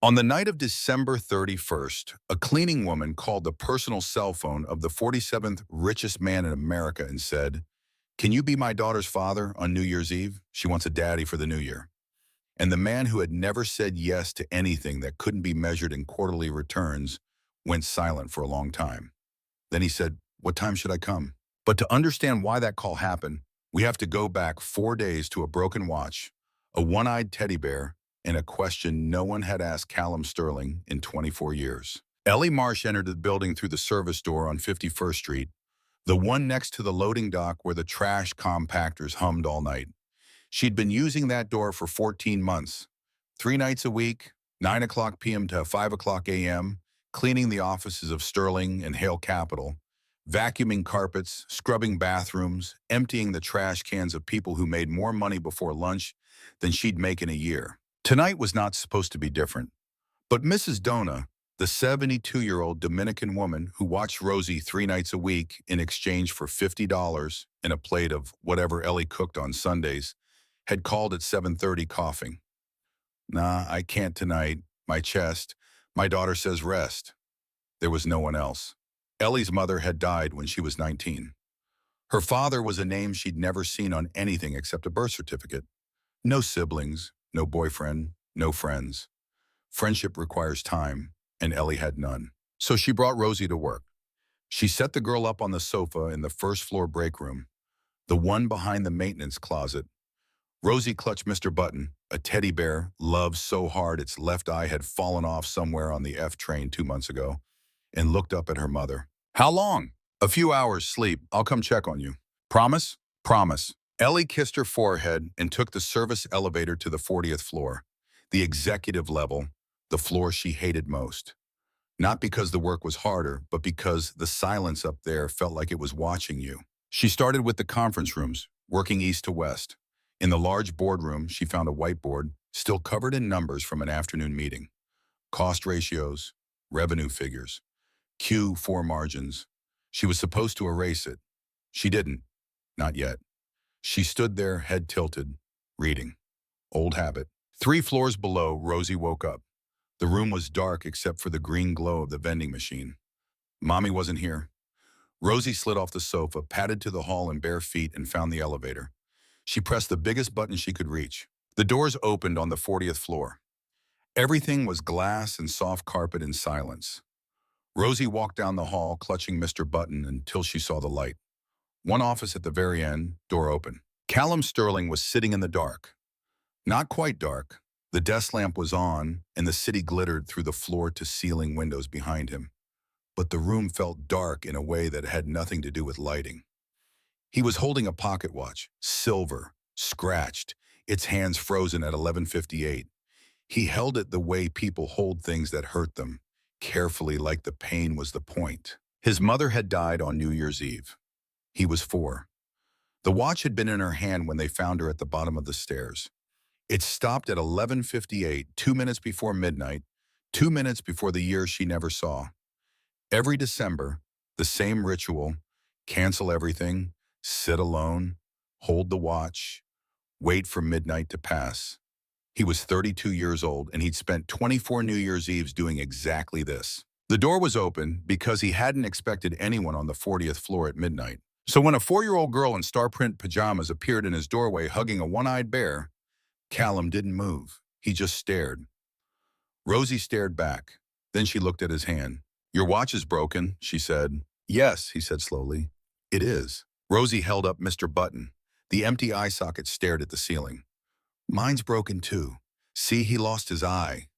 On the night of December 31st, a cleaning woman called the personal cell phone of the 47th richest man in America and said, "Can you be my daughter's father on New Year's Eve? She wants a daddy for the new year." And the man who had never said yes to anything that couldn't be measured in quarterly returns went silent for a long time. Then he said, "What time should I come?" But to understand why that call happened, we have to go back 4 days to a broken watch, a one-eyed teddy bear, and a question no one had asked Callum Sterling in 24 years. Ellie Marsh entered the building through the service door on 51st Street, the one next to the loading dock where the trash compactors hummed all night. She'd been using that door for 14 months, 3 nights a week, 9 o'clock p.m. to 5 o'clock a.m., cleaning the offices of Sterling and Hale Capital, vacuuming carpets, scrubbing bathrooms, emptying the trash cans of people who made more money before lunch than she'd make in a year. Tonight was not supposed to be different. But Mrs. Dona, the 72-year-old Dominican woman who watched Rosie 3 nights a week in exchange for $50 and a plate of whatever Ellie cooked on Sundays, had called at 7:30 coughing. "Nah, I can't tonight. My chest. My daughter says rest." There was no one else. Ellie's mother had died when she was 19. Her father was a name she'd never seen on anything except a birth certificate. No siblings, no boyfriend, no friends. Friendship requires time, and Ellie had none. So she brought Rosie to work. She set the girl up on the sofa in the first floor break room, the one behind the maintenance closet. Rosie clutched Mr. Button, a teddy bear loved so hard its left eye had fallen off somewhere on the F train 2 months ago, and looked up at her mother. "How long?" "A few hours sleep. I'll come check on you." "Promise?" "Promise." Ellie kissed her forehead and took the service elevator to the 40th floor, the executive level, the floor she hated most. Not because the work was harder, but because the silence up there felt like it was watching you. She started with the conference rooms, working east to west. In the large boardroom, she found a whiteboard, still covered in numbers from an afternoon meeting. Cost ratios, revenue figures, Q4 margins. She was supposed to erase it. She didn't. Not yet. She stood there, head tilted, reading. Old habit. 3 floors below, Rosie woke up. The room was dark except for the green glow of the vending machine. Mommy wasn't here. Rosie slid off the sofa, padded to the hall in bare feet, and found the elevator. She pressed the biggest button she could reach. The doors opened on the 40th floor. Everything was glass and soft carpet and silence. Rosie walked down the hall, clutching Mr. Button until she saw the light. One office at the very end, door open. Callum Sterling was sitting in the dark. Not quite dark. The desk lamp was on, and the city glittered through the floor-to-ceiling windows behind him. But the room felt dark in a way that had nothing to do with lighting. He was holding a pocket watch, silver, scratched, its hands frozen at 11:58. He held it the way people hold things that hurt them, carefully like the pain was the point. His mother had died on New Year's Eve. He was 4. The watch had been in her hand when they found her at the bottom of the stairs. It stopped at 11:58, 2 minutes before midnight, 2 minutes before the year she never saw. Every December, the same ritual: cancel everything, sit alone, hold the watch, wait for midnight to pass. He was 32 years old, and he'd spent 24 New Year's Eves doing exactly this. The door was open because he hadn't expected anyone on the 40th floor at midnight. So when a 4-year-old girl in star-print pajamas appeared in his doorway hugging a one-eyed bear, Callum didn't move. He just stared. Rosie stared back. Then she looked at his hand. "Your watch is broken," she said. "Yes," he said slowly. "It is." Rosie held up Mr. Button. The empty eye socket stared at the ceiling. "Mine's broken too. See, he lost his eye."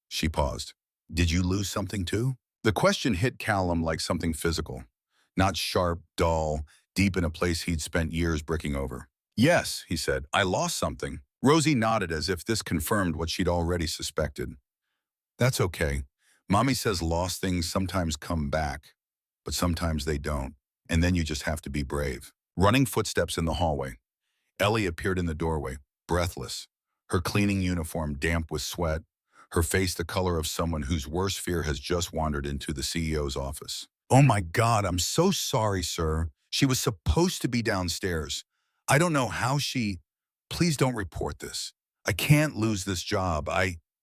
She paused. "Did you lose something too?" The question hit Callum like something physical. Not sharp, dull, deep in a place he'd spent years bricking over. "Yes," he said, "I lost something." Rosie nodded as if this confirmed what she'd already suspected. "That's okay. Mommy says lost things sometimes come back, but sometimes they don't. And then you just have to be brave." Running footsteps in the hallway. Ellie appeared in the doorway, breathless, her cleaning uniform damp with sweat, her face the color of someone whose worst fear has just wandered into the CEO's office. "Oh my God, I'm so sorry, sir. She was supposed to be downstairs. I don't know how she—" "Please don't report this. I can't lose this job.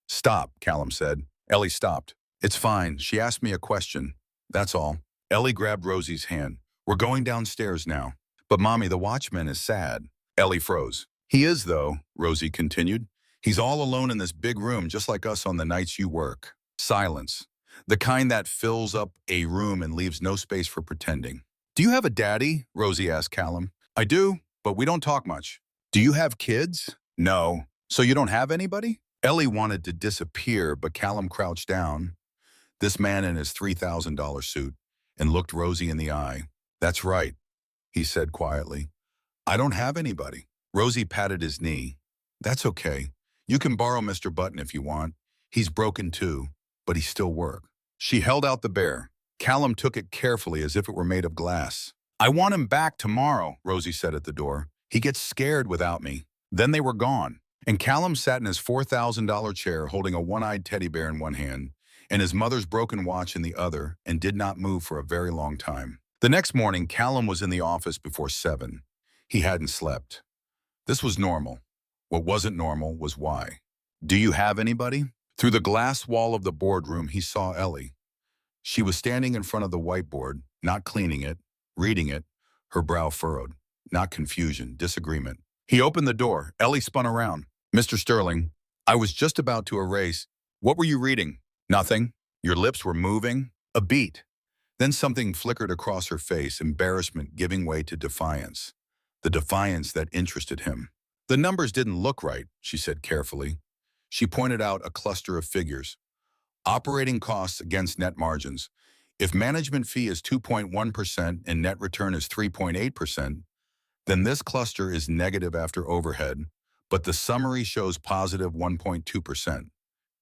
"Stop," Callum said. Ellie stopped. It's fine. She asked me a question. That's all. Ellie grabbed Rosie's hand. We're going downstairs now. But Mommy, the watchman is sad. Ellie froze. He is, though, Rosie continued. He's all alone in this big room, just like us on the nights you work. Silence. The kind that fills up a room and leaves no space for pretending. Do you have a daddy? Rosie asked Callum. I do, but we don't talk much. Do you have kids? No. So you don't have anybody? Ellie wanted to disappear, but Callum crouched down, this man in his $3,000 suit, and looked Rosie in the eye. That's right, he said quietly. I don't have anybody. Rosie patted his knee. That's okay. You can borrow Mr. Button if you want. He's broken too, but he still works. She held out the bear. Callum took it carefully as if it were made of glass. I want him back tomorrow, Rosie said at the door. He gets scared without me. Then they were gone, and Callum sat in his $4,000 chair holding a one-eyed teddy bear in one hand and his mother's broken watch in the other and did not move for a very long time. The next morning, Callum was in the office before 7. He hadn't slept. This was normal. What wasn't normal was why. Do you have anybody? Through the glass wall of the boardroom, he saw Ellie. She was standing in front of the whiteboard, not cleaning it, reading it, her brow furrowed. Not confusion, disagreement. He opened the door. Ellie spun around. Mr. Sterling, I was just about to erase. What were you reading? Nothing. Your lips were moving. A beat. Then something flickered across her face, embarrassment giving way to defiance. The defiance that interested him. The numbers didn't look right, she said carefully. She pointed out a cluster of figures. Operating costs against net margins. If management fee is 2.1% and net return is 3.8%, then this cluster is negative after overhead, but the summary shows positive 1.2%.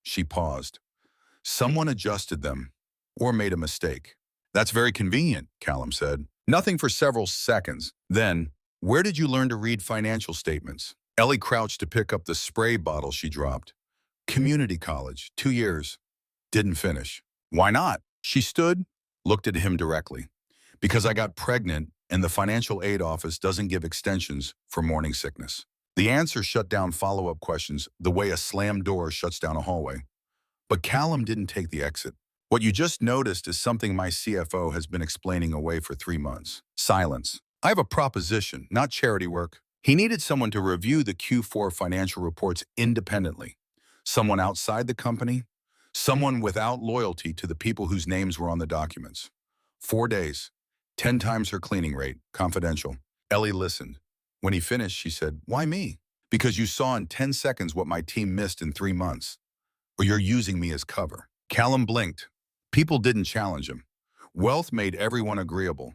She paused. Someone adjusted them or made a mistake. That's very convenient, Callum said. Nothing for several seconds. Then, where did you learn to read financial statements? Ellie crouched to pick up the spray bottle she dropped. Community college, 2 years. Didn't finish. Why not? She stood, looked at him directly. Because I got pregnant and the financial aid office doesn't give extensions for morning sickness. The answer shut down follow-up questions the way a slammed door shuts down a hallway. But Callum didn't take the exit. What you just noticed is something my CFO has been explaining away for 3 months. Silence. I have a proposition, not charity work. He needed someone to review the Q4 financial reports independently. Someone outside the company, someone without loyalty to the people whose names were on the documents. 4 days, 10 times her cleaning rate, confidential. Ellie listened. When he finished, she said, why me? Because you saw in 10 seconds what my team missed in 3 months. Or you're using me as cover. Callum blinked. People didn't challenge him. Wealth made everyone agreeable,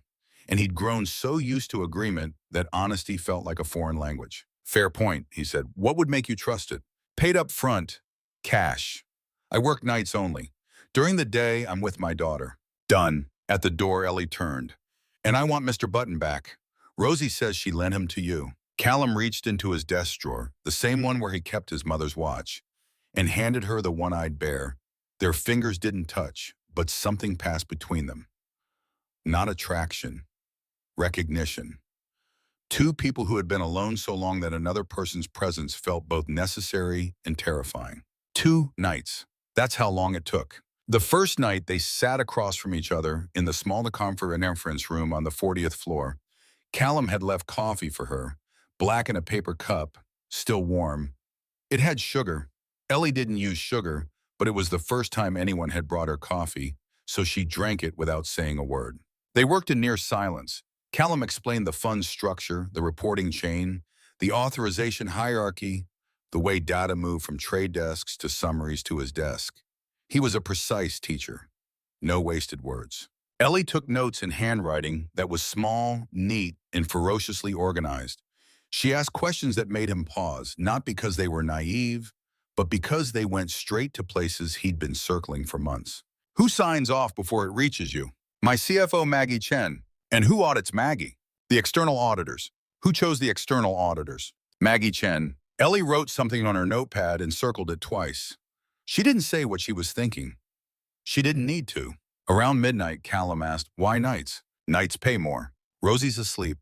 and he'd grown so used to agreement that honesty felt like a foreign language. Fair point, he said. What would make you trust it? Paid up front. Cash. I work nights only. During the day, I'm with my daughter. Done. At the door, Ellie turned. And I want Mr. Button back. Rosie says she lent him to you. Callum reached into his desk drawer, the same one where he kept his mother's watch, and handed her the one-eyed bear. Their fingers didn't touch, but something passed between them. Not attraction. Recognition. Two people who had been alone so long that another person's presence felt both necessary and terrifying. 2 nights. That's how long it took. The first night, they sat across from each other in the small conference room on the 40th floor. Callum had left coffee for her, black in a paper cup, still warm. It had sugar. Ellie didn't use sugar, but it was the first time anyone had brought her coffee, so she drank it without saying a word. They worked in near silence. Callum explained the fund's structure, the reporting chain, the authorization hierarchy, the way data moved from trade desks to summaries to his desk. He was a precise teacher. No wasted words. Ellie took notes in handwriting that was small, neat, and ferociously organized. She asked questions that made him pause, not because they were naive, but because they went straight to places he'd been circling for months. Who signs off before it reaches you? My CFO, Maggie Chen. And who audits Maggie? The external auditors. Who chose the external auditors? Maggie Chen. Ellie wrote something on her notepad and circled it twice. She didn't say what she was thinking. She didn't need to. Around midnight, Callum asked, why nights? Nights pay more. Rosie's asleep.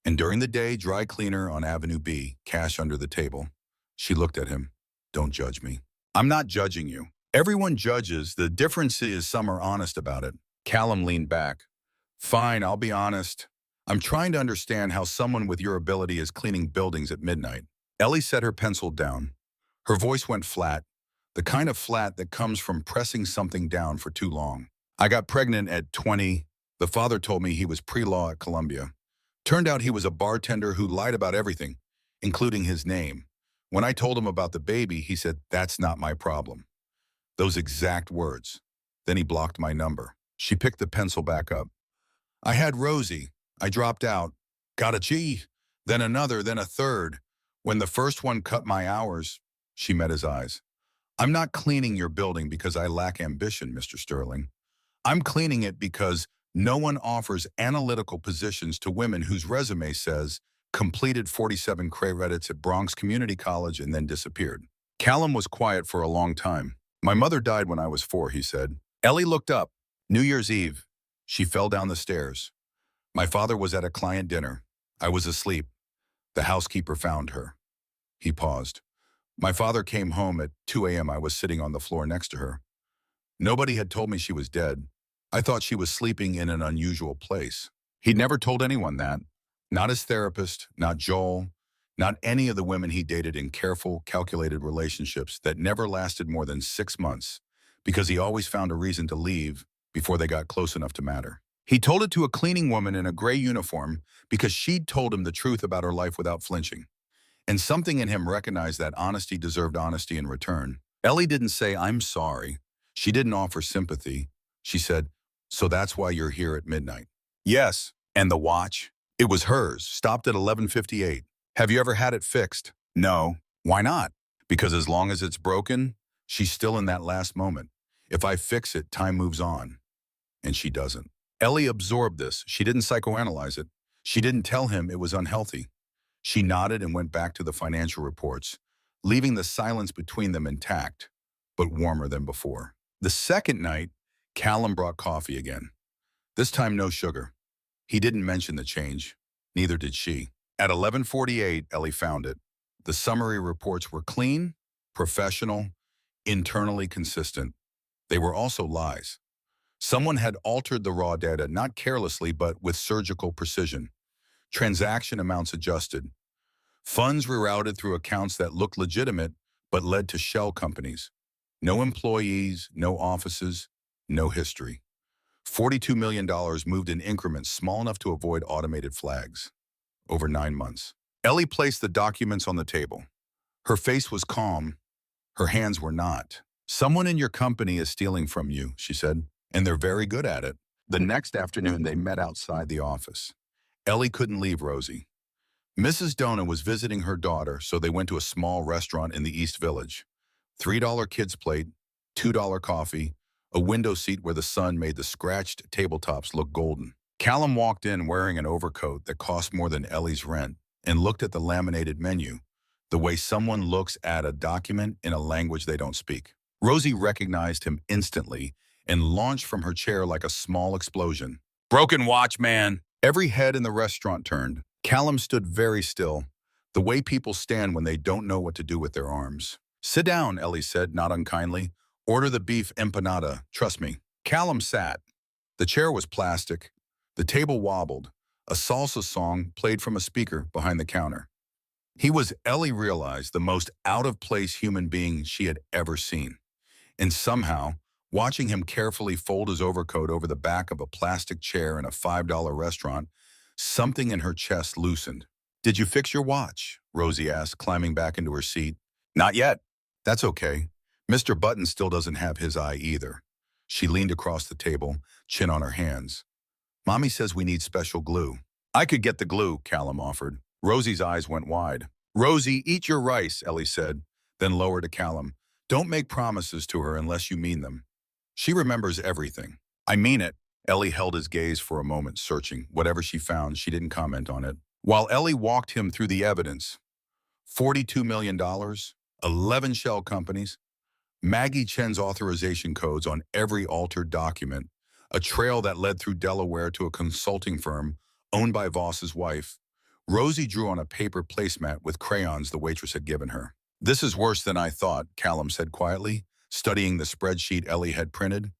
And during the day, dry cleaner on Avenue B, cash under the table. She looked at him. Don't judge me. I'm not judging you. Everyone judges. The difference is some are honest about it. Callum leaned back. Fine, I'll be honest. I'm trying to understand how someone with your ability is cleaning buildings at midnight. Ellie set her pencil down. Her voice went flat, the kind of flat that comes from pressing something down for too long. I got pregnant at 20. The father told me he was pre-law at Columbia. Turned out he was a bartender who lied about everything, including his name. When I told him about the baby, he said, "That's not my problem." Those exact words. Then he blocked my number. She picked the pencil back up. I had Rosie. I dropped out. Got a G, then another, then a third. When the first one cut my hours, she met his eyes. I'm not cleaning your building because I lack ambition, Mr. Sterling. I'm cleaning it because no one offers analytical positions to women whose resume says completed 47 credits at Bronx Community College and then disappeared. Callum was quiet for a long time. My mother died when I was 4, he said. Ellie looked up. New Year's Eve. She fell down the stairs. My father was at a client dinner. I was asleep. The housekeeper found her. He paused. My father came home at 2 a.m. I was sitting on the floor next to her. Nobody had told me she was dead. I thought she was sleeping in an unusual place. He'd never told anyone that. Not his therapist, not Joel, not any of the women he dated in careful, calculated relationships that never lasted more than 6 months, because he always found a reason to leave before they got close enough to matter. He told it to a cleaning woman in a gray uniform because she'd told him the truth about her life without flinching. And something in him recognized that honesty deserved honesty in return. Ellie didn't say, "I'm sorry." She didn't offer sympathy. She said, "So that's why you're here at midnight." Yes. And the watch? It was hers, stopped at 11:58. Have you ever had it fixed? No. Why not? Because as long as it's broken, she's still in that last moment. If I fix it, time moves on. And she doesn't. Ellie absorbed this. She didn't psychoanalyze it. She didn't tell him it was unhealthy. She nodded and went back to the financial reports, leaving the silence between them intact, but warmer than before. The second night, Callum brought coffee again. This time no sugar. He didn't mention the change. Neither did she. At 11:48, Ellie found it. The summary reports were clean, professional, internally consistent. They were also lies. Someone had altered the raw data, not carelessly, but with surgical precision. Transaction amounts adjusted. Funds rerouted through accounts that looked legitimate, but led to shell companies. No employees, no offices, no history. $42 million moved in increments small enough to avoid automated flags. Over 9 months. Ellie placed the documents on the table. Her face was calm. Her hands were not. "Someone in your company is stealing from you," she said, "and they're very good at it." The next afternoon, they met outside the office. Ellie couldn't leave Rosie. Mrs. Dona was visiting her daughter, so they went to a small restaurant in the East Village. $3 kids plate, $2 coffee, a window seat where the sun made the scratched tabletops look golden. Callum walked in wearing an overcoat that cost more than Ellie's rent and looked at the laminated menu, the way someone looks at a document in a language they don't speak. Rosie recognized him instantly and launched from her chair like a small explosion. "Broken watch, man!" Every head in the restaurant turned. Callum stood very still, the way people stand when they don't know what to do with their arms. "Sit down," Ellie said, not unkindly. "Order the beef empanada, trust me." Callum sat. The chair was plastic. The table wobbled. A salsa song played from a speaker behind the counter. He was, Ellie realized, the most out-of-place human being she had ever seen. And somehow, watching him carefully fold his overcoat over the back of a plastic chair in a $5 restaurant, something in her chest loosened. "Did you fix your watch?" Rosie asked, climbing back into her seat. "Not yet." "That's okay. Mr. Button still doesn't have his eye either." She leaned across the table, chin on her hands. "Mommy says we need special glue." "I could get the glue," Callum offered. Rosie's eyes went wide. "Rosie, eat your rice," Ellie said, then lowered to Callum. "Don't make promises to her unless you mean them. She remembers everything." "I mean it." Ellie held his gaze for a moment, searching. Whatever she found, she didn't comment on it. While Ellie walked him through the evidence, $42 million, 11 shell companies, Maggie Chen's authorization codes on every altered document, a trail that led through Delaware to a consulting firm owned by Voss's wife, Rosie drew on a paper placemat with crayons the waitress had given her. "This is worse than I thought," Callum said quietly. studying the spreadsheet Ellie had printed.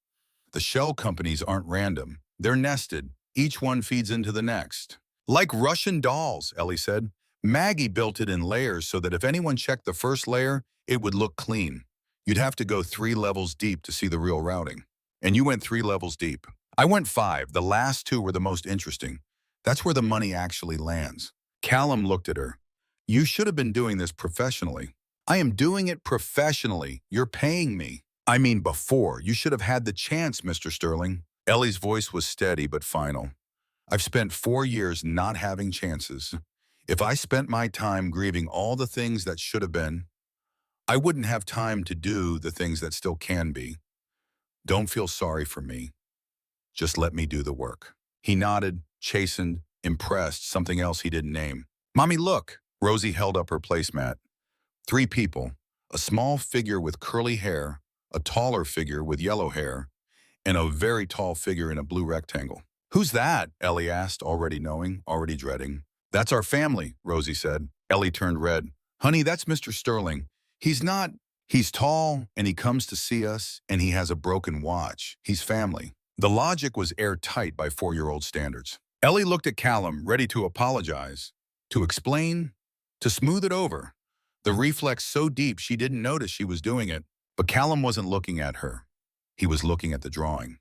The shell companies aren't random. They're nested. Each one feeds into the next. Like Russian dolls, Ellie said. Maggie built it in layers so that if anyone checked the first layer, it would look clean. You'd have to go 3 levels deep to see the real routing. And you went 3 levels deep. I went 5. The last 2 were the most interesting. That's where the money actually lands. Callum looked at her. You should have been doing this professionally. I am doing it professionally. You're paying me. I mean before. You should have had the chance, Mr. Sterling. Ellie's voice was steady but final. I've spent 4 years not having chances. If I spent my time grieving all the things that should have been, I wouldn't have time to do the things that still can be. Don't feel sorry for me. Just let me do the work. He nodded, chastened, impressed, something else he didn't name. Mommy, look. Rosie held up her placemat. 3 people, a small figure with curly hair, a taller figure with yellow hair, and a very tall figure in a blue rectangle. Who's that? Ellie asked, already knowing, already dreading. That's our family, Rosie said. Ellie turned red. Honey, that's Mr. Sterling. He's tall, and he comes to see us, and he has a broken watch. He's family. The logic was airtight by 4-year-old standards. Ellie looked at Callum, ready to apologize, to explain, to smooth it over. The reflex so deep she didn't notice she was doing it. But Callum wasn't looking at her. He was looking at the drawing.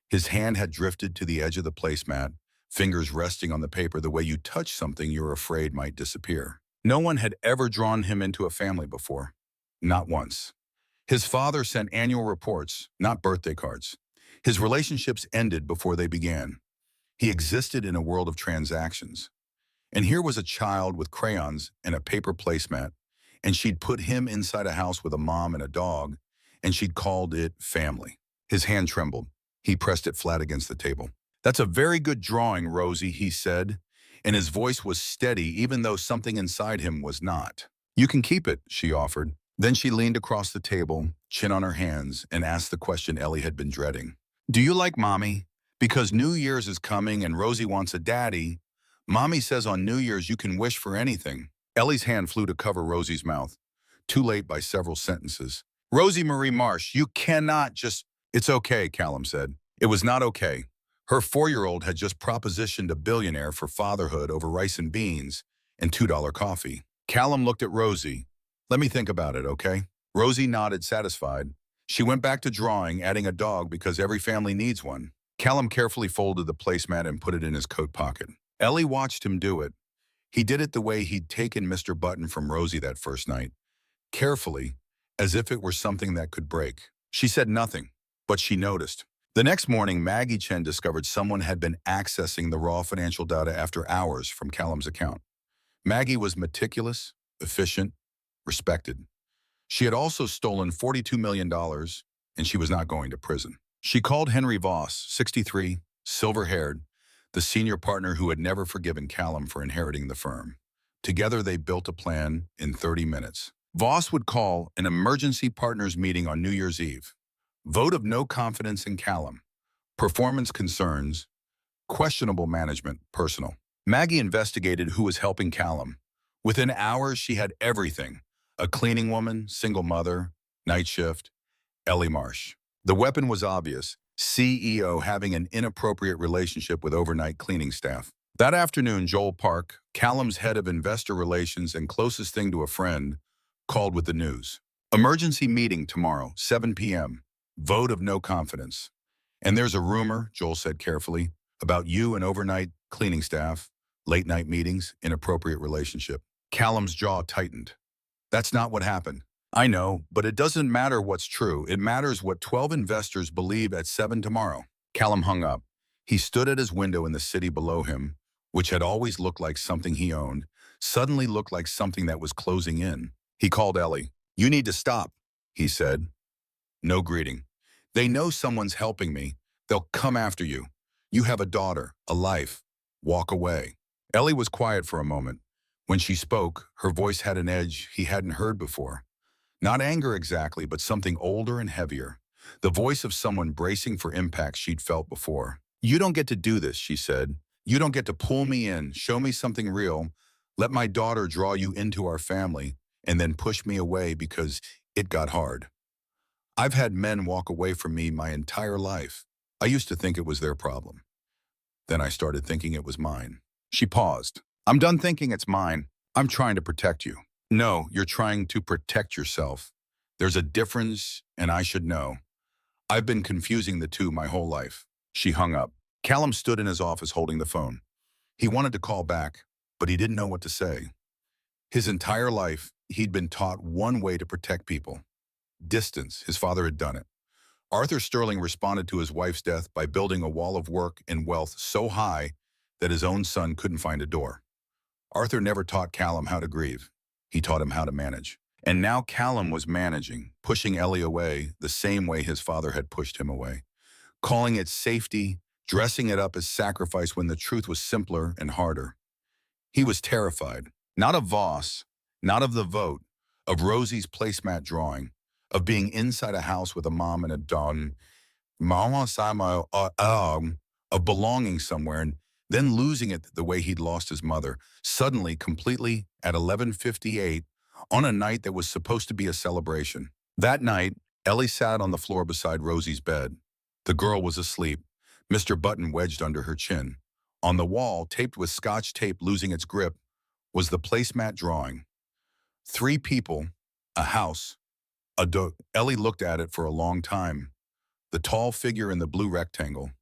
His hand had drifted to the edge of the placemat, fingers resting on the paper the way you touch something you're afraid might disappear. No one had ever drawn him into a family before. Not once. His father sent annual reports, not birthday cards. His relationships ended before they began. He existed in a world of transactions. And here was a child with crayons and a paper placemat, and she'd put him inside a house with a mom and a dog, and she'd called it family. His hand trembled. He pressed it flat against the table. That's a very good drawing, Rosie, he said, and his voice was steady even though something inside him was not. You can keep it, she offered. Then she leaned across the table, chin on her hands, and asked the question Ellie had been dreading. Do you like Mommy? Because New Year's is coming and Rosie wants a daddy. Mommy says on New Year's you can wish for anything. Ellie's hand flew to cover Rosie's mouth, too late by several sentences. Rosie Marie Marsh, you cannot just... It's okay, Callum said. It was not okay. Her 4-year-old had just propositioned a billionaire for fatherhood over rice and beans and $2 coffee. Callum looked at Rosie. Let me think about it, okay? Rosie nodded, satisfied. She went back to drawing, adding a dog because every family needs one. Callum carefully folded the placemat and put it in his coat pocket. Ellie watched him do it. He did it the way he'd taken Mr. Button from Rosie that first night, carefully, as if it were something that could break. She said nothing, but she noticed. The next morning, Maggie Chen discovered someone had been accessing the raw financial data after hours from Callum's account. Maggie was meticulous, efficient, respected. She had also stolen $42 million, and she was not going to prison. She called Henry Voss, 63, silver-haired, the senior partner who had never forgiven Callum for inheriting the firm. Together, they built a plan in 30 minutes. Voss would call an emergency partners meeting on New Year's Eve. Vote of no confidence in Callum. Performance concerns. Questionable management, personal. Maggie investigated who was helping Callum. Within hours, she had everything. A cleaning woman, single mother, night shift, Ellie Marsh. The weapon was obvious. CEO having an inappropriate relationship with overnight cleaning staff. That afternoon, Joel Park, Callum's head of investor relations and closest thing to a friend, called with the news. Emergency meeting tomorrow, 7 p.m. Vote of no confidence. And there's a rumor, Joel said carefully, about you and overnight cleaning staff, late night meetings, inappropriate relationship. Callum's jaw tightened. That's not what happened. I know, but it doesn't matter what's true. It matters what 12 investors believe at 7 tomorrow. Callum hung up. He stood at his window in the city below him, which had always looked like something he owned, suddenly looked like something that was closing in. He called Ellie. You need to stop, he said. No greeting. They know someone's helping me. They'll come after you. You have a daughter, a life. Walk away. Ellie was quiet for a moment. When she spoke, her voice had an edge he hadn't heard before. Not anger exactly, but something older and heavier. The voice of someone bracing for impact she'd felt before. You don't get to do this, she said. You don't get to pull me in, show me something real, let my daughter draw you into our family, and then push me away because it got hard. I've had men walk away from me my entire life. I used to think it was their problem. Then I started thinking it was mine. She paused. I'm done thinking it's mine. I'm trying to protect you. No, you're trying to protect yourself. There's a difference, and I should know. I've been confusing the two my whole life. She hung up. Callum stood in his office holding the phone. He wanted to call back, but he didn't know what to say. His entire life, he'd been taught one way to protect people. Distance. His father had done it. Arthur Sterling responded to his wife's death by building a wall of work and wealth so high that his own son couldn't find a door. Arthur never taught Callum how to grieve. He taught him how to manage. And now Callum was managing, pushing Ellie away the same way his father had pushed him away, calling it safety, dressing it up as sacrifice when the truth was simpler and harder. He was terrified, not of Voss, not of the vote, of Rosie's placemat drawing, of being inside a house with a mom and a dog, Mama Sama, of belonging somewhere and then losing it the way he'd lost his mother, suddenly, completely, at 11:58, on a night that was supposed to be a celebration. That night, Ellie sat on the floor beside Rosie's bed. The girl was asleep, Mr. Button wedged under her chin. On the wall, taped with Scotch tape losing its grip, was the placemat drawing. Three people, a house, a dog. Ellie looked at it for a long time. The tall figure in the blue rectangle.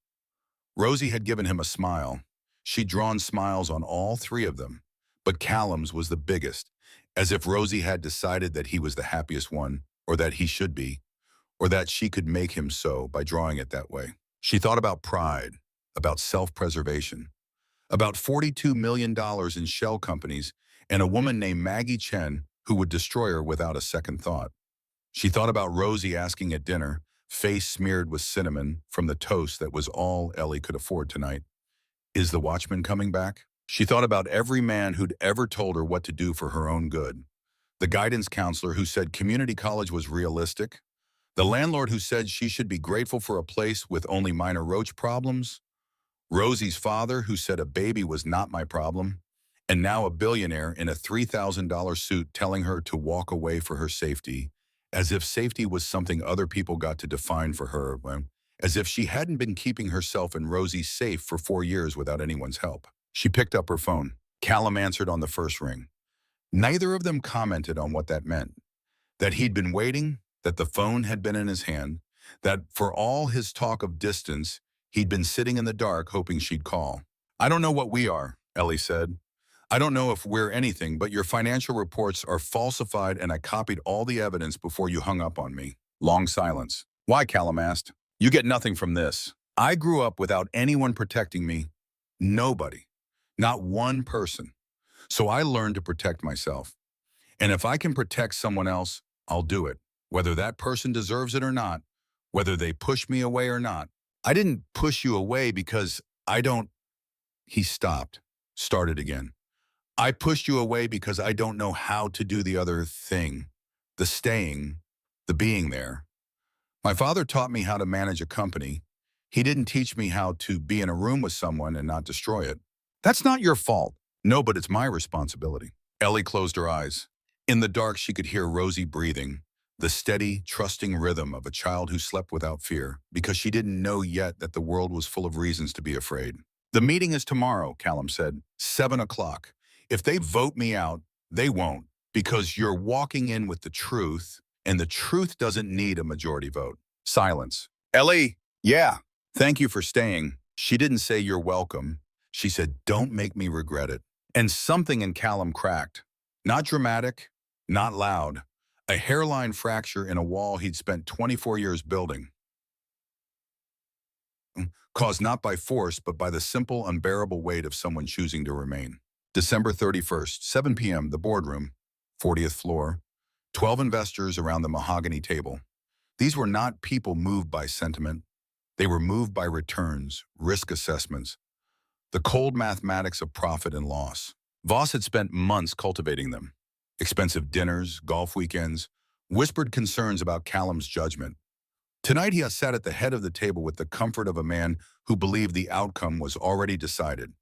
Rosie had given him a smile. She'd drawn smiles on all three of them, but Callum's was the biggest, as if Rosie had decided that he was the happiest one, or that he should be, or that she could make him so by drawing it that way. She thought about pride, about self-preservation, about $42 million in shell companies, and a woman named Maggie Chen who would destroy her without a second thought. She thought about Rosie asking at dinner, face smeared with cinnamon from the toast that was all Ellie could afford tonight. Is the watchman coming back? She thought about every man who'd ever told her what to do for her own good. The guidance counselor who said community college was realistic. The landlord who said she should be grateful for a place with only minor roach problems. Rosie's father who said a baby was not my problem. And now a billionaire in a $3,000 suit telling her to walk away for her safety, as if safety was something other people got to define for her, as if she hadn't been keeping herself and Rosie safe for 4 years without anyone's help. She picked up her phone. Callum answered on the first ring. Neither of them commented on what that meant. That he'd been waiting, that the phone had been in his hand, that for all his talk of distance, he'd been sitting in the dark hoping she'd call. I don't know what we are, Ellie said. I don't know if we're anything, but your financial reports are falsified and I copied all the evidence before you hung up on me. Long silence. Why, Callum asked. You get nothing from this. I grew up without anyone protecting me. Nobody. Not one person. So I learned to protect myself. And if I can protect someone else, I'll do it. Whether that person deserves it or not, whether they push me away or not. I didn't push you away because I don't... He stopped, started again. I pushed you away because I don't know how to do the other thing, the staying, the being there. My father taught me how to manage a company. He didn't teach me how to be in a room with someone and not destroy it. That's not your fault. No, but it's my responsibility. Ellie closed her eyes. In the dark, she could hear Rosie breathing, the steady, trusting rhythm of a child who slept without fear, because she didn't know yet that the world was full of reasons to be afraid. The meeting is tomorrow, Callum said, 7 o'clock. If they vote me out, they won't, because you're walking in with the truth, and the truth doesn't need a majority vote. Silence. Ellie, yeah, thank you for staying. She didn't say you're welcome. She said, don't make me regret it. And something in Callum cracked. Not dramatic, not loud. A hairline fracture in a wall he'd spent 24 years building. Caused not by force, but by the simple, unbearable weight of someone choosing to remain. December 31st, 7 p.m., the boardroom, 40th floor, 12 investors around the mahogany table. These were not people moved by sentiment. They were moved by returns, risk assessments, the cold mathematics of profit and loss. Voss had spent months cultivating them. Expensive dinners, golf weekends, whispered concerns about Callum's judgment. Tonight he sat at the head of the table with the comfort of a man who believed the outcome was already decided.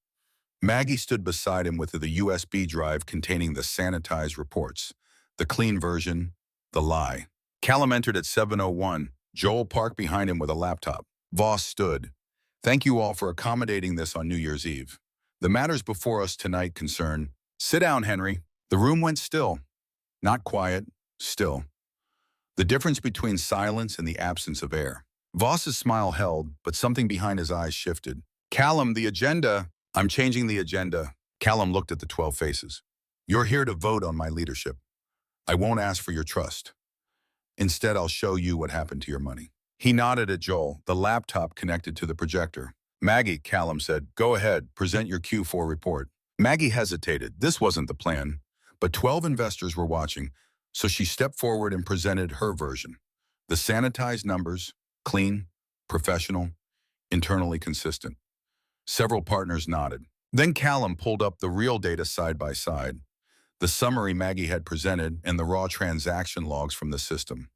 Maggie stood beside him with the USB drive containing the sanitized reports, the clean version, the lie. Callum entered at 7:01. Joel parked behind him with a laptop. Voss stood. Thank you all for accommodating this on New Year's Eve. The matters before us tonight concern. Sit down, Henry. The room went still. Not quiet, still. The difference between silence and the absence of air. Voss's smile held, but something behind his eyes shifted. Callum, the agenda. I'm changing the agenda. Callum looked at the 12 faces. You're here to vote on my leadership. I won't ask for your trust. Instead, I'll show you what happened to your money. He nodded at Joel, the laptop connected to the projector. Maggie, Callum said, go ahead, present your Q4 report. Maggie hesitated. This wasn't the plan. But 12 investors were watching, so she stepped forward and presented her version. The sanitized numbers, clean, professional, internally consistent. Several partners nodded. Then Callum pulled up the real data side by side. The summary Maggie had presented and the raw transaction logs from the system.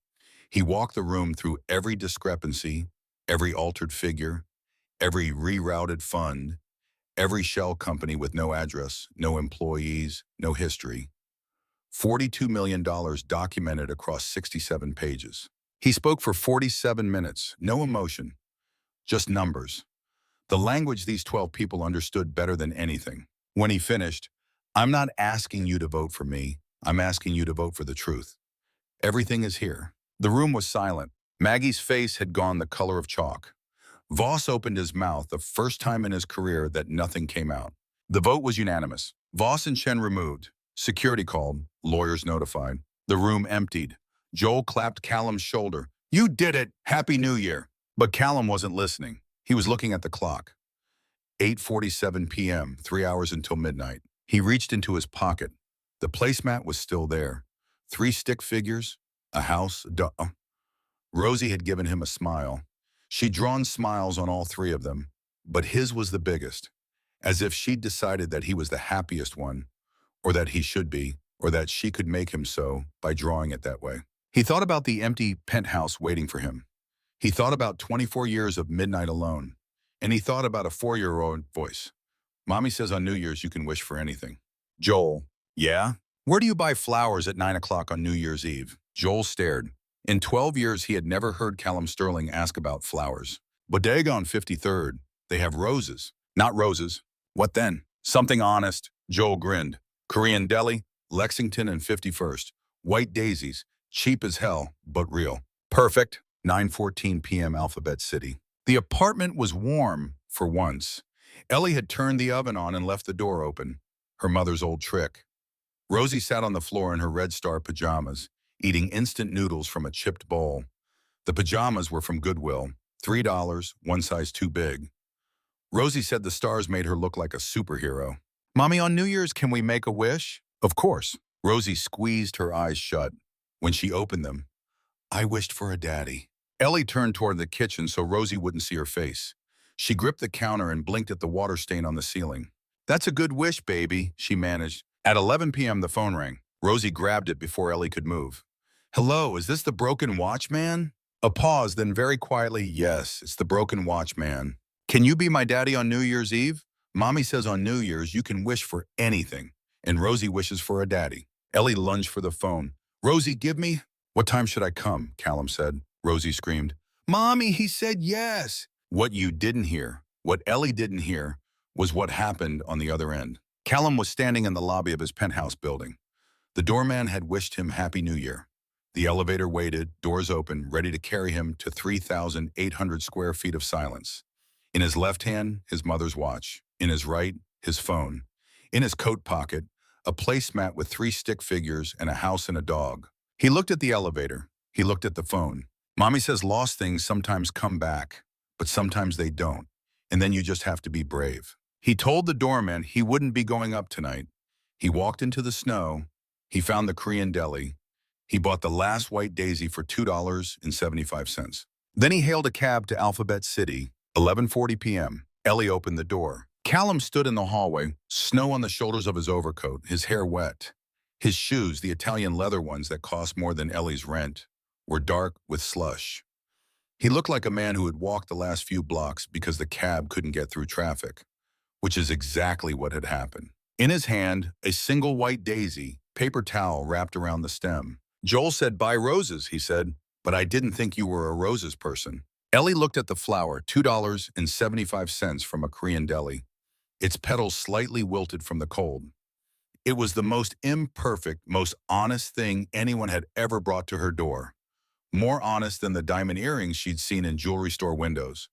He walked the room through every discrepancy, every altered figure, every rerouted fund, every shell company with no address, no employees, no history. $42 million documented across 67 pages. He spoke for 47 minutes, no emotion, just numbers. The language these 12 people understood better than anything. When he finished, I'm not asking you to vote for me. I'm asking you to vote for the truth. Everything is here. The room was silent. Maggie's face had gone the color of chalk. Voss opened his mouth the first time in his career that nothing came out. The vote was unanimous. Voss and Chen removed. Security called. Lawyers notified. The room emptied. Joel clapped Callum's shoulder. You did it! Happy New Year! But Callum wasn't listening. He was looking at the clock. 8:47 p.m., 3 hours until midnight. He reached into his pocket. The placemat was still there. 3 stick figures, a house, Rosie had given him a smile. She'd drawn smiles on all 3 of them, but his was the biggest, as if she'd decided that he was the happiest one, or that he should be, or that she could make him so by drawing it that way. He thought about the empty penthouse waiting for him. He thought about 24 years of midnight alone, and he thought about a 4-year-old voice. Mommy says on New Year's you can wish for anything. Joel, yeah? Where do you buy flowers at 9 o'clock on New Year's Eve? Joel stared. In 12 years, he had never heard Callum Sterling ask about flowers. Bodega on 53rd. They have roses. Not roses. What then? Something honest. Joel grinned. Korean deli, Lexington and 51st. White daisies. Cheap as hell, but real. Perfect. 9:14 p.m. Alphabet City. The apartment was warm, for once. Ellie had turned the oven on and left the door open. Her mother's old trick. Rosie sat on the floor in her Red Star pajamas, eating instant noodles from a chipped bowl. The pajamas were from Goodwill. $3, one size too big. Rosie said the stars made her look like a superhero. Mommy, on New Year's, can we make a wish? Of course. Rosie squeezed her eyes shut. When she opened them, I wished for a daddy. Ellie turned toward the kitchen so Rosie wouldn't see her face. She gripped the counter and blinked at the water stain on the ceiling. That's a good wish, baby, she managed. At 11 p.m. the phone rang. Rosie grabbed it before Ellie could move. Hello, is this the Broken Watch Man? A pause, then very quietly, yes, it's the Broken Watch Man. Can you be my daddy on New Year's Eve? Mommy says on New Year's you can wish for anything, and Rosie wishes for a daddy. Ellie lunged for the phone. Rosie, give me... What time should I come? Callum said. Rosie screamed. Mommy, he said yes. What you didn't hear, what Ellie didn't hear, was what happened on the other end. Callum was standing in the lobby of his penthouse building. The doorman had wished him Happy New Year. The elevator waited, doors open, ready to carry him to 3,800 square feet of silence. In his left hand, his mother's watch. In his right, his phone. In his coat pocket, a placemat with 3 stick figures and a house and a dog. He looked at the elevator. He looked at the phone. Mommy says lost things sometimes come back, but sometimes they don't. And then you just have to be brave. He told the doorman he wouldn't be going up tonight. He walked into the snow. He found the Korean deli. He bought the last white daisy for $2.75. Then he hailed a cab to Alphabet City. 11:40 p.m. Ellie opened the door. Callum stood in the hallway, snow on the shoulders of his overcoat, his hair wet. His shoes, the Italian leather ones that cost more than Ellie's rent, were dark with slush. He looked like a man who had walked the last few blocks because the cab couldn't get through traffic, which is exactly what had happened. In his hand, a single white daisy, paper towel wrapped around the stem. Joel said, "Buy roses," he said, "but I didn't think you were a roses person." Ellie looked at the flower, $2.75 from a Korean deli, its petals slightly wilted from the cold. It was the most imperfect, most honest thing anyone had ever brought to her door. More honest than the diamond earrings she'd seen in jewelry store windows.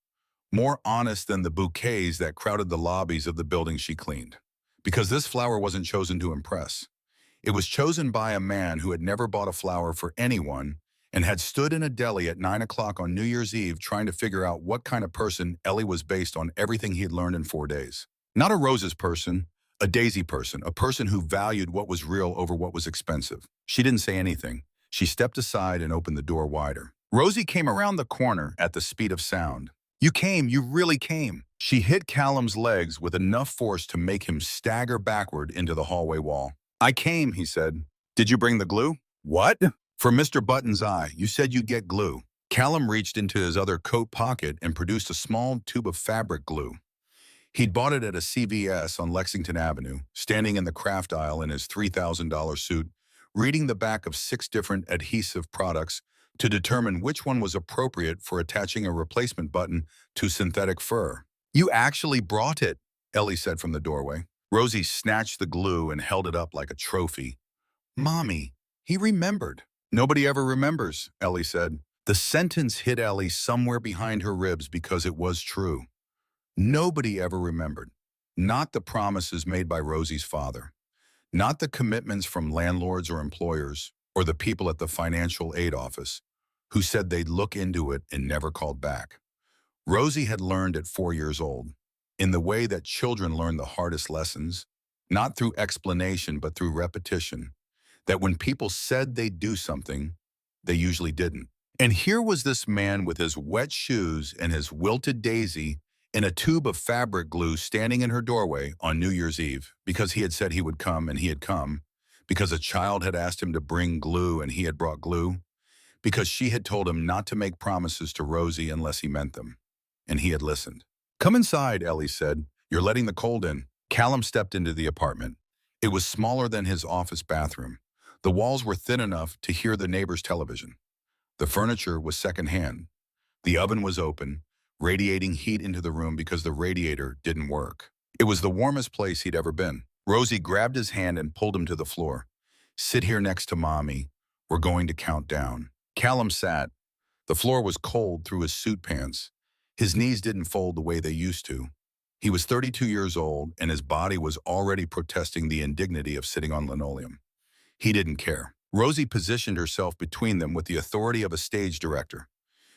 More honest than the bouquets that crowded the lobbies of the buildings she cleaned. Because this flower wasn't chosen to impress. It was chosen by a man who had never bought a flower for anyone and had stood in a deli at 9 o'clock on New Year's Eve trying to figure out what kind of person Ellie was based on everything he had learned in 4 days. Not a roses person, a daisy person, a person who valued what was real over what was expensive. She didn't say anything. She stepped aside and opened the door wider. Rosie came around the corner at the speed of sound. "You came, you really came." She hit Callum's legs with enough force to make him stagger backward into the hallway wall. "I came," he said. "Did you bring the glue?" "What?" "For Mr. Button's eye. You said you'd get glue." Callum reached into his other coat pocket and produced a small tube of fabric glue. He'd bought it at a CVS on Lexington Avenue, standing in the craft aisle in his $3,000 suit, reading the back of 6 different adhesive products to determine which one was appropriate for attaching a replacement button to synthetic fur. "You actually brought it," Ellie said from the doorway. Rosie snatched the glue and held it up like a trophy. "Mommy, he remembered." "Nobody ever remembers," Ellie said. The sentence hit Ellie somewhere behind her ribs because it was true. Nobody ever remembered. Not the promises made by Rosie's father. Not the commitments from landlords or employers, or the people at the financial aid office, who said they'd look into it and never called back. Rosie had learned at 4 years old, in the way that children learn the hardest lessons, not through explanation but through repetition, that when people said they'd do something, they usually didn't. And here was this man with his wet shoes and his wilted daisy in a tube of fabric glue standing in her doorway on New Year's Eve because he had said he would come and he had come, because a child had asked him to bring glue and he had brought glue, because she had told him not to make promises to Rosie unless he meant them, and he had listened. "Come inside," Ellie said. "You're letting the cold in." Callum stepped into the apartment. It was smaller than his office bathroom. The walls were thin enough to hear the neighbor's television. The furniture was secondhand. The oven was open, radiating heat into the room because the radiator didn't work. It was the warmest place he'd ever been. Rosie grabbed his hand and pulled him to the floor. "Sit here next to Mommy. We're going to count down." Callum sat. The floor was cold through his suit pants. His knees didn't fold the way they used to. He was 32 years old, and his body was already protesting the indignity of sitting on linoleum. He didn't care. Rosie positioned herself between them with the authority of a stage director.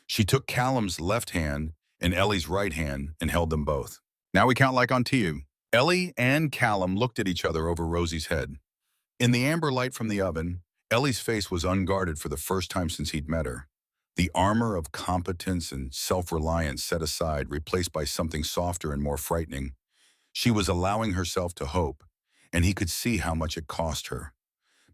She took Callum's left hand and Ellie's right hand and held them both. "Now we count like on to." Ellie and Callum looked at each other over Rosie's head. In the amber light from the oven, Ellie's face was unguarded for the first time since he'd met her. The armor of competence and self-reliance set aside, replaced by something softer and more frightening. She was allowing herself to hope, and he could see how much it cost her.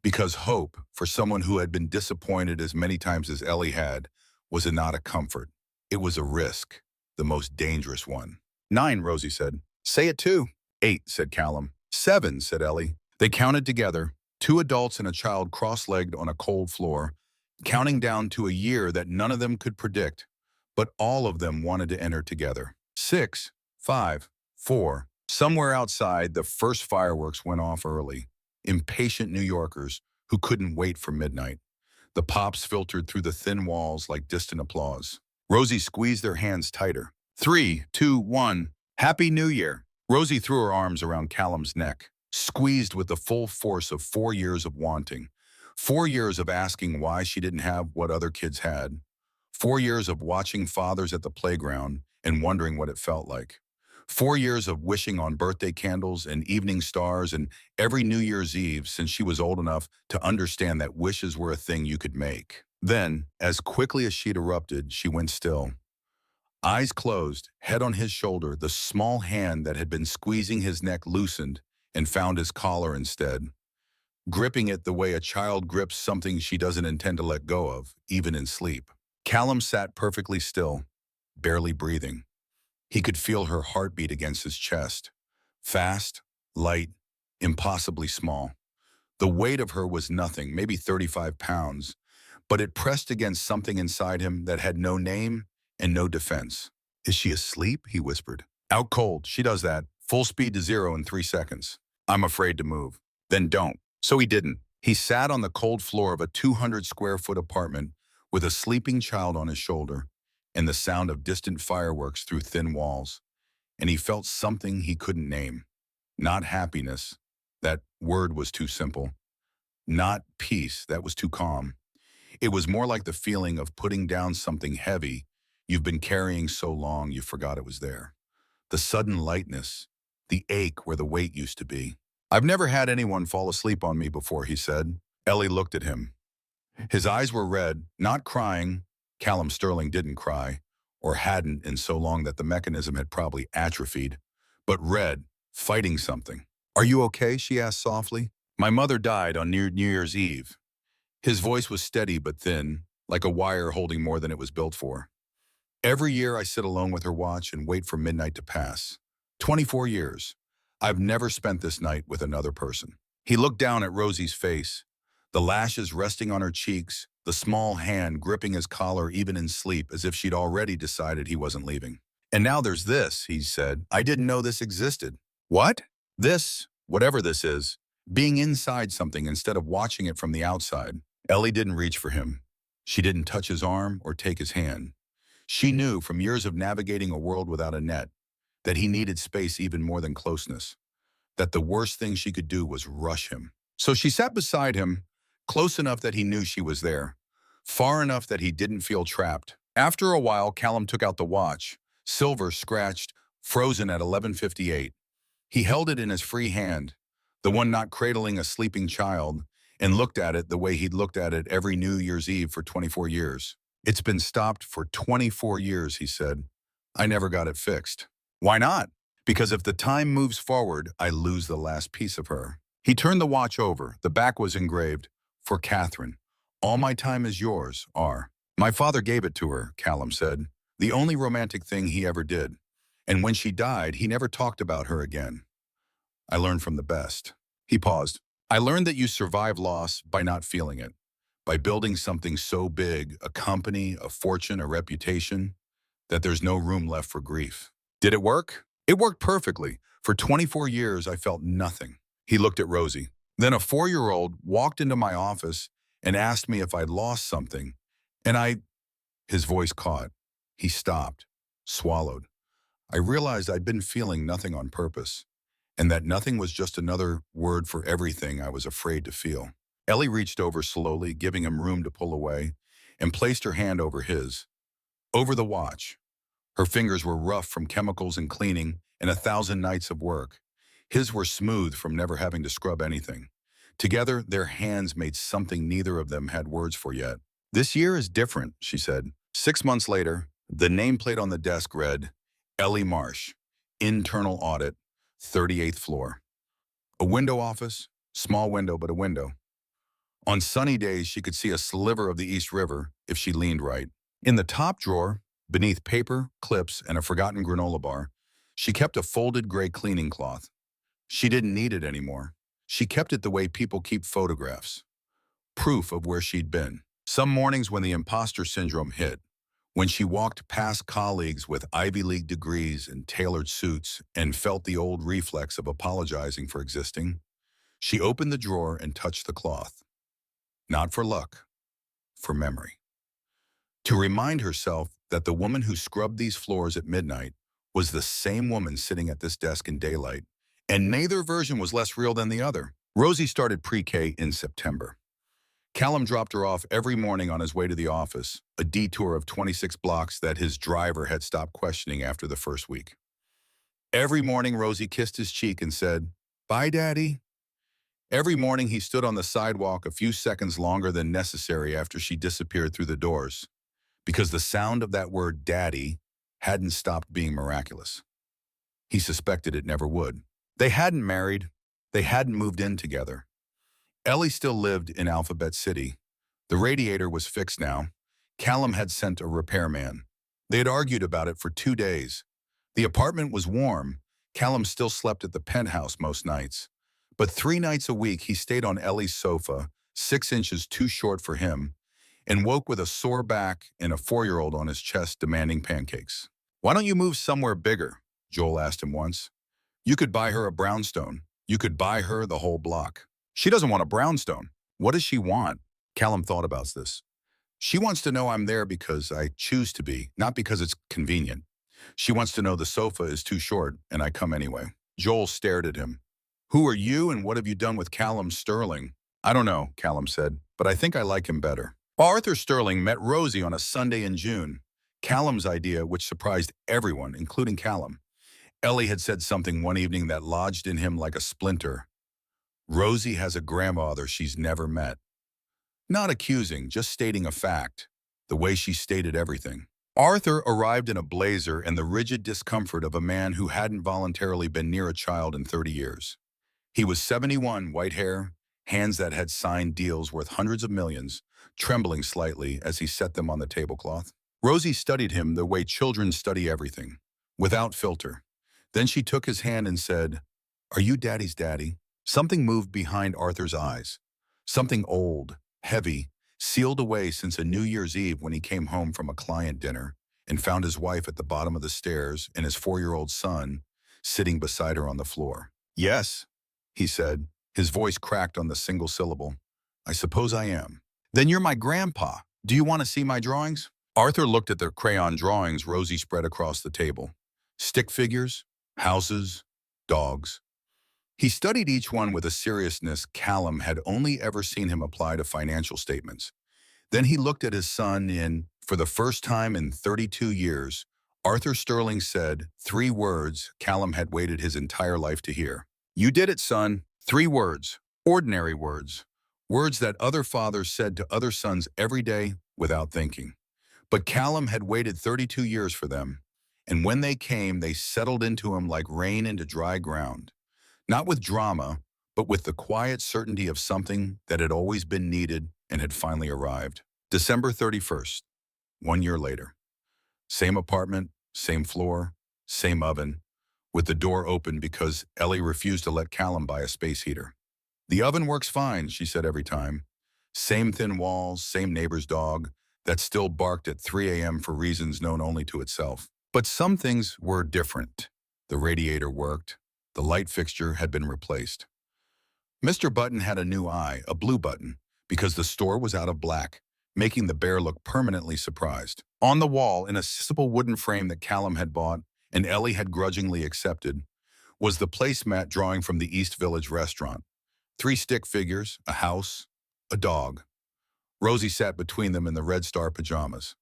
Because hope, for someone who had been disappointed as many times as Ellie had, was not a comfort. It was a risk, the most dangerous one. "9, Rosie said. "Say it too." "8, said Callum. "7, said Ellie. They counted together, 2 adults and a child cross-legged on a cold floor, counting down to a year that none of them could predict, but all of them wanted to enter together. 6, 5, 4. Somewhere outside, the first fireworks went off early. Impatient New Yorkers who couldn't wait for midnight. The pops filtered through the thin walls like distant applause. Rosie squeezed their hands tighter. 3, 2, 1. "Happy New Year." Rosie threw her arms around Callum's neck, squeezed with the full force of 4 years of wanting. 4 years of asking why she didn't have what other kids had. 4 years of watching fathers at the playground and wondering what it felt like. 4 years of wishing on birthday candles and evening stars and every New Year's Eve since she was old enough to understand that wishes were a thing you could make. Then, as quickly as she'd erupted, she went still. Eyes closed, head on his shoulder, the small hand that had been squeezing his neck loosened and found his collar instead, gripping it the way a child grips something she doesn't intend to let go of, even in sleep. Callum sat perfectly still, barely breathing. He could feel her heartbeat against his chest. Fast, light, impossibly small. The weight of her was nothing, maybe 35 pounds, but it pressed against something inside him that had no name and no defense. Is she asleep? He whispered. Out cold, she does that. Full speed to 0 in 3 seconds. I'm afraid to move. Then don't. So he didn't. He sat on the cold floor of a 200-square-foot apartment with a sleeping child on his shoulder and the sound of distant fireworks through thin walls. And he felt something he couldn't name. Not happiness. That word was too simple. Not peace. That was too calm. It was more like the feeling of putting down something heavy you've been carrying so long you forgot it was there. The sudden lightness, the ache where the weight used to be. I've never had anyone fall asleep on me before, he said. Ellie looked at him. His eyes were red, not crying. Callum Sterling didn't cry, or hadn't in so long that the mechanism had probably atrophied, but red, fighting something. Are you okay? She asked softly. My mother died on New Year's Eve. His voice was steady but thin, like a wire holding more than it was built for. Every year I sit alone with her watch and wait for midnight to pass. 24 years. I've never spent this night with another person. He looked down at Rosie's face, the lashes resting on her cheeks, the small hand gripping his collar even in sleep as if she'd already decided he wasn't leaving. And now there's this, he said. I didn't know this existed. What? This, whatever this is, being inside something instead of watching it from the outside. Ellie didn't reach for him. She didn't touch his arm or take his hand. She knew from years of navigating a world without a net that he needed space even more than closeness, that the worst thing she could do was rush him. So she sat beside him, close enough that he knew she was there, far enough that he didn't feel trapped. After a while, Callum took out the watch, silver scratched, frozen at 11:58. He held it in his free hand, the one not cradling a sleeping child, and looked at it the way he'd looked at it every New Year's Eve for 24 years. It's been stopped for 24 years, he said. I never got it fixed. Why not? Because if the time moves forward, I lose the last piece of her. He turned the watch over. The back was engraved, for Catherine. All my time is yours, R. My father gave it to her, Callum said. The only romantic thing he ever did. And when she died, he never talked about her again. I learned from the best. He paused. I learned that you survive loss by not feeling it, by building something so big, a company, a fortune, a reputation, that there's no room left for grief. Did it work? It worked perfectly. For 24 years, I felt nothing. He looked at Rosie. Then a 4-year-old walked into my office and asked me if I'd lost something. And his voice caught. He stopped, swallowed. I realized I'd been feeling nothing on purpose, and that nothing was just another word for everything I was afraid to feel. Ellie reached over slowly, giving him room to pull away, and placed her hand over his, over the watch. Her fingers were rough from chemicals and cleaning and 1,000 nights of work. His were smooth from never having to scrub anything. Together, their hands made something neither of them had words for yet. This year is different, she said. 6 months later, the nameplate on the desk read, Ellie Marsh, Internal Audit, 38th floor. A window office, small window, but a window. On sunny days, she could see a sliver of the East River if she leaned right. In the top drawer, beneath paper, clips, and a forgotten granola bar, she kept a folded gray cleaning cloth. She didn't need it anymore. She kept it the way people keep photographs. Proof of where she'd been. Some mornings when the imposter syndrome hit, when she walked past colleagues with Ivy League degrees and tailored suits and felt the old reflex of apologizing for existing, she opened the drawer and touched the cloth. Not for luck, for memory. To remind herself that the woman who scrubbed these floors at midnight was the same woman sitting at this desk in daylight, and neither version was less real than the other. Rosie started pre-K in September. Callum dropped her off every morning on his way to the office, a detour of 26 blocks that his driver had stopped questioning after the first week. Every morning, Rosie kissed his cheek and said, "Bye, Daddy." Every morning, he stood on the sidewalk a few seconds longer than necessary after she disappeared through the doors, because the sound of that word Daddy hadn't stopped being miraculous. He suspected it never would. They hadn't married. They hadn't moved in together. Ellie still lived in Alphabet City. The radiator was fixed now. Callum had sent a repairman. They had argued about it for 2 days. The apartment was warm. Callum still slept at the penthouse most nights. But 3 nights a week, he stayed on Ellie's sofa, 6 inches too short for him, and woke with a sore back and a 4-year-old on his chest demanding pancakes. "Why don't you move somewhere bigger?" Joel asked him once. "You could buy her a brownstone. You could buy her the whole block." "She doesn't want a brownstone." "What does she want?" Callum thought about this. "She wants to know I'm there because I choose to be, not because it's convenient. She wants to know the sofa is too short and I come anyway." Joel stared at him. "Who are you and what have you done with Callum Sterling?" "I don't know," Callum said, "but I think I like him better." Arthur Sterling met Rosie on a Sunday in June. Callum's idea, which surprised everyone, including Callum. Ellie had said something one evening that lodged in him like a splinter. "Rosie has a grandfather she's never met." Not accusing, just stating a fact, the way she stated everything. Arthur arrived in a blazer and the rigid discomfort of a man who hadn't voluntarily been near a child in 30 years. He was 71, white hair, hands that had signed deals worth hundreds of millions, trembling slightly as he set them on the tablecloth. Rosie studied him the way children study everything, without filter. Then she took his hand and said, "Are you Daddy's daddy?" Something moved behind Arthur's eyes. Something old, heavy, sealed away since a New Year's Eve when he came home from a client dinner and found his wife at the bottom of the stairs and his 4-year-old son sitting beside her on the floor. "Yes," he said, his voice cracked on the single syllable. "I suppose I am." "Then you're my grandpa. Do you want to see my drawings?" Arthur looked at the crayon drawings Rosie spread across the table. Stick figures, houses, dogs. He studied each one with a seriousness Callum had only ever seen him apply to financial statements. Then he looked at his son and, for the first time in 32 years, Arthur Sterling said 3 words Callum had waited his entire life to hear. "You did it, son." 3 words, ordinary words, words that other fathers said to other sons every day without thinking. But Callum had waited 32 years for them, and when they came, they settled into him like rain into dry ground. Not with drama, but with the quiet certainty of something that had always been needed and had finally arrived. December 31st, 1 year later. Same apartment, same floor, same oven, with the door open because Ellie refused to let Callum buy a space heater. "The oven works fine," she said every time. Same thin walls, same neighbor's dog that still barked at 3 a.m. for reasons known only to itself. But some things were different. The radiator worked. The light fixture had been replaced. Mr. Button had a new eye, a blue button, because the store was out of black, making the bear look permanently surprised. On the wall, in a simple wooden frame that Callum had bought and Ellie had grudgingly accepted, was the placemat drawing from the East Village restaurant. 3 stick figures, a house, a dog. Rosie sat between them in the Red Star pajamas.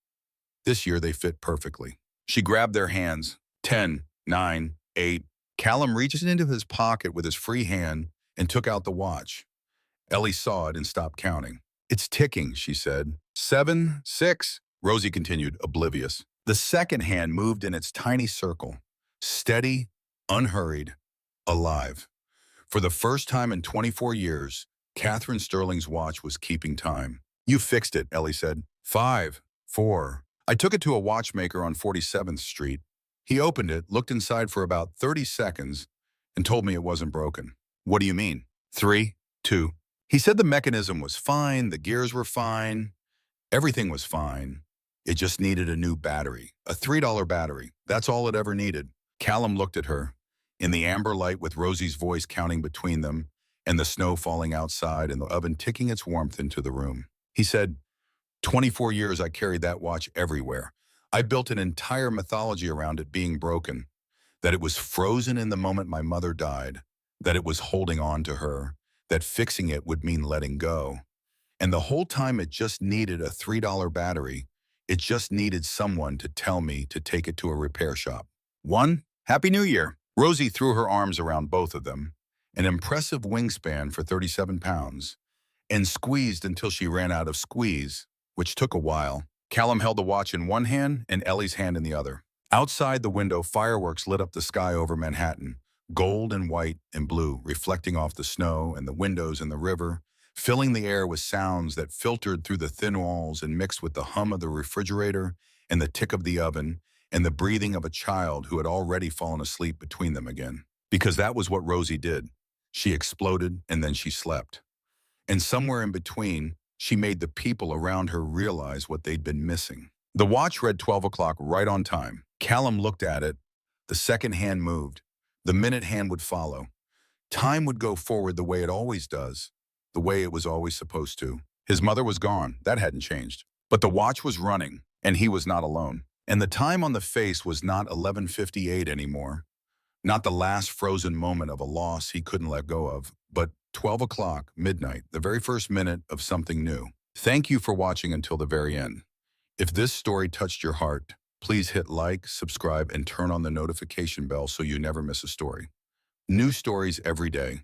This year they fit perfectly. She grabbed their hands. 10, 9, 8. Callum reached into his pocket with his free hand and took out the watch. Ellie saw it and stopped counting. "It's ticking," she said. 7, 6, Rosie continued, oblivious. The second hand moved in its tiny circle, steady, unhurried, alive. For the first time in 24 years, Catherine Sterling's watch was keeping time. "You fixed it," Ellie said. 5, 4. "I took it to a watchmaker on 47th Street. He opened it, looked inside for about 30 seconds, and told me it wasn't broken." "What do you mean?" 3, 2. "He said the mechanism was fine, the gears were fine, everything was fine. It just needed a new battery, a $3 battery. That's all it ever needed." Callum looked at her, in the amber light with Rosie's voice counting between them, and the snow falling outside and the oven ticking its warmth into the room. He said, 24 years I carried that watch everywhere. I built an entire mythology around it being broken, that it was frozen in the moment my mother died, that it was holding on to her, that fixing it would mean letting go. And the whole time it just needed a $3 battery. It just needed someone to tell me to take it to a repair shop. Happy New Year. Rosie threw her arms around both of them, an impressive wingspan for 37 pounds, and squeezed until she ran out of squeeze, which took a while. Callum held the watch in one hand and Ellie's hand in the other. Outside the window, fireworks lit up the sky over Manhattan, gold and white and blue, reflecting off the snow and the windows and the river, filling the air with sounds that filtered through the thin walls and mixed with the hum of the refrigerator and the tick of the oven and the breathing of a child who had already fallen asleep between them again. Because that was what Rosie did. She exploded, and then she slept. And somewhere in between, she made the people around her realize what they'd been missing. The watch read 12 o'clock right on time. Callum looked at it. The second hand moved. The minute hand would follow. Time would go forward the way it always does, the way it was always supposed to. His mother was gone. That hadn't changed. But the watch was running, and he was not alone. And the time on the face was not 11:58 anymore. Not the last frozen moment of a loss he couldn't let go of, but 12 o'clock, midnight, the very first minute of something new. Thank you for watching until the very end. If this story touched your heart, please hit like, subscribe, and turn on the notification bell so you never miss a story. New stories every day.